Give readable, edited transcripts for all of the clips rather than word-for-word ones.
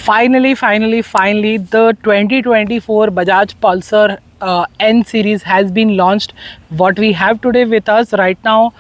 Finally, the 2024 Bajaj Pulsar N series has been launched. What we have today with us right now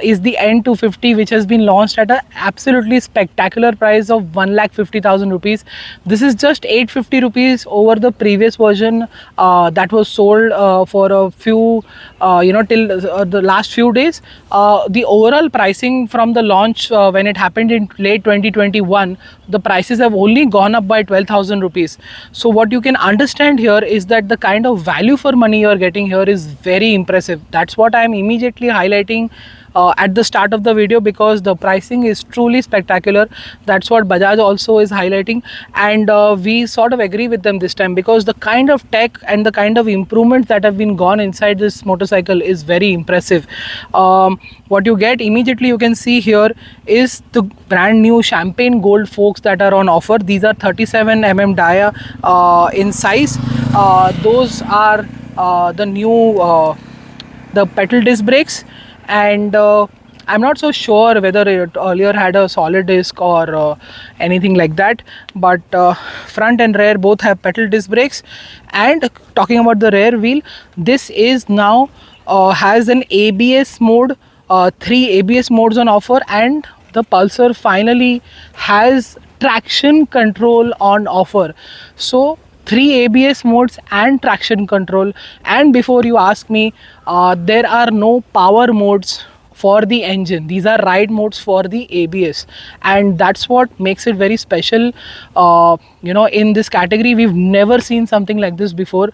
is the N250, which has been launched at an absolutely spectacular price of 1,50,000 rupees. This is just 850 rupees over the previous version that was sold for a few, till the last few days. The overall pricing from the launch when it happened in late 2021, the prices have only gone up by 12,000 rupees. So what you can understand here is that the kind of value for money you're getting here is very impressive. That's what I'm immediately highlighting at the start of the video, because the pricing is truly spectacular. That's what Bajaj also is highlighting, and we sort of agree with them this time, because the kind of tech and the kind of improvements that have been gone inside this motorcycle is very impressive. What you get immediately, you can see here, is the brand new champagne gold forks that are on offer. These are 37 dia in size. Those are the new the pedal disc brakes, and I'm not so sure whether it earlier had a solid disc or anything like that, but front and rear both have pedal disc brakes. And talking about the rear wheel, this is now has an ABS mode, 3 ABS modes on offer, and the Pulsar finally has traction control on offer. So 3 ABS modes and traction control. And before you ask me, there are no power modes for the engine. These are ride modes for the ABS, and that's what makes it very special. In this category, we've never seen something like this before.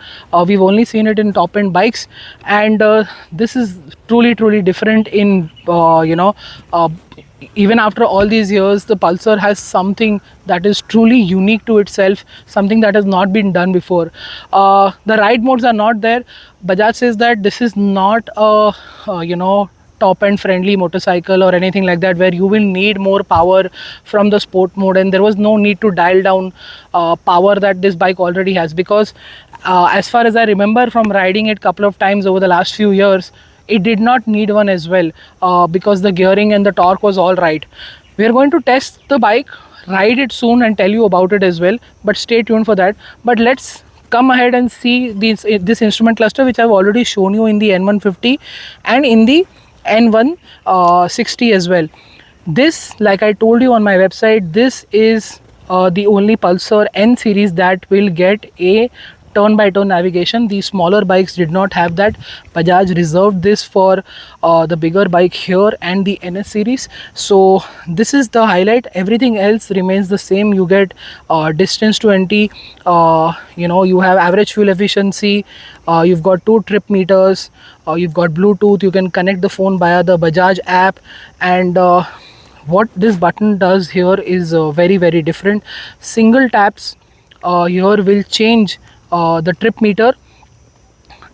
We've only seen it in top end bikes, and this is truly different in even after all these years, the Pulsar has something that is truly unique to itself, something that has not been done before. The ride modes are not there. Bajaj says that this is not a top end friendly motorcycle or anything like that, where you will need more power from the sport mode, and there was no need to dial down power that this bike already has, because as far as I remember from riding it a couple of times over the last few years, it did not need one as well, because the gearing and the torque was all right. We are going to test the bike, ride it soon, and tell you about it as well, but stay tuned for that. But let's come ahead and see this instrument cluster, which I've already shown you in the N150 and in the N160 as well. This, like I told you on my website, this is the only Pulsar N series that will get a turn-by-turn navigation. These smaller bikes did not have that. Bajaj reserved this for the bigger bike here and the NS series. So this is the highlight. Everything else remains the same. You get distance to NT, you have average fuel efficiency, you've got 2 trip meters, you've got Bluetooth, you can connect the phone via the Bajaj app, and what this button does here is very different. Single taps here will change the trip meter.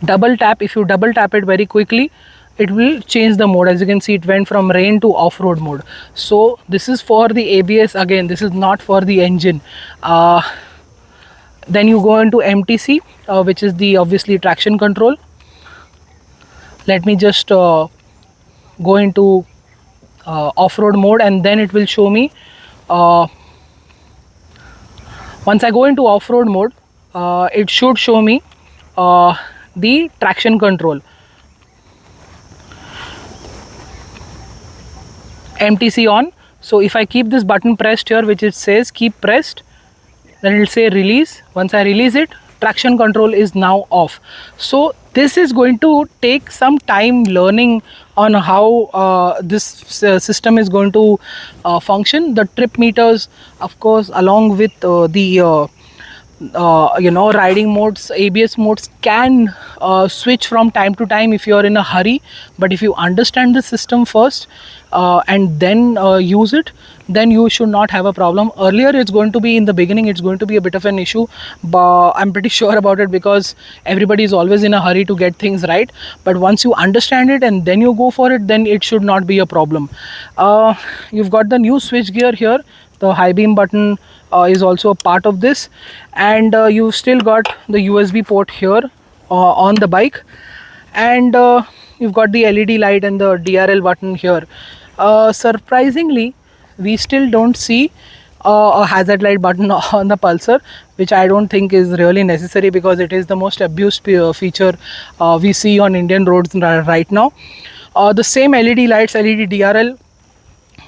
Double tap, if you double tap it very quickly, it will change the mode. As you can see, it went from rain to off-road mode. So this is for the ABS. Again, this is not for the engine. Then you go into MTC, which is the obviously traction control. Let me just go into off-road mode, and then it will show me. Once I go into off-road mode, it should show me the traction control. MTC on. So if I keep this button pressed here, which it says keep pressed, then it will say release. Once I release it, traction control is now off. So this is going to take some time learning on how this system is going to function. The trip meters, of course, along with the riding modes, ABS modes can switch from time to time if you are in a hurry. But if you understand the system first and then use it, then you should not have a problem. Earlier, it's going to be, in the beginning, it's going to be a bit of an issue, but I'm pretty sure about it, because everybody is always in a hurry to get things right. But once you understand it and then you go for it, then it should not be a problem. You've got the new switch gear here. The high beam button is also a part of this, and you still got the USB port here on the bike, and you've got the LED light and the DRL button here. Surprisingly, we still don't see a hazard light button on the Pulsar, which I don't think is really necessary because it is the most abused feature we see on Indian roads right now. The same LED lights, LED DRL,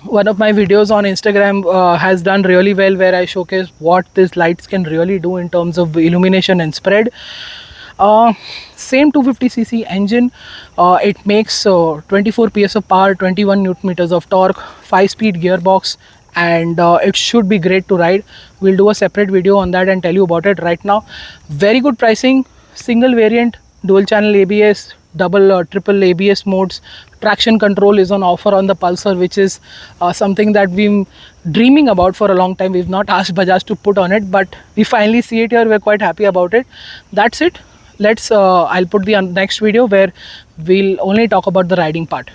one of my videos on Instagram has done really well, where I showcase what these lights can really do in terms of illumination and spread. Same 250cc engine, it makes 24 PS of power, 21 Newton meters of torque, 5-speed gearbox, and it should be great to ride. We'll do a separate video on that and tell you about it. Right now, very good pricing, single variant, dual channel ABS, double triple ABS modes. Traction control is on offer on the Pulsar, which is something that we've dreaming about for a long time. We've not asked Bajaj to put on it, but we finally see it here. We're quite happy about it. That's it. Let's I'll put the next video where we'll only talk about the riding part.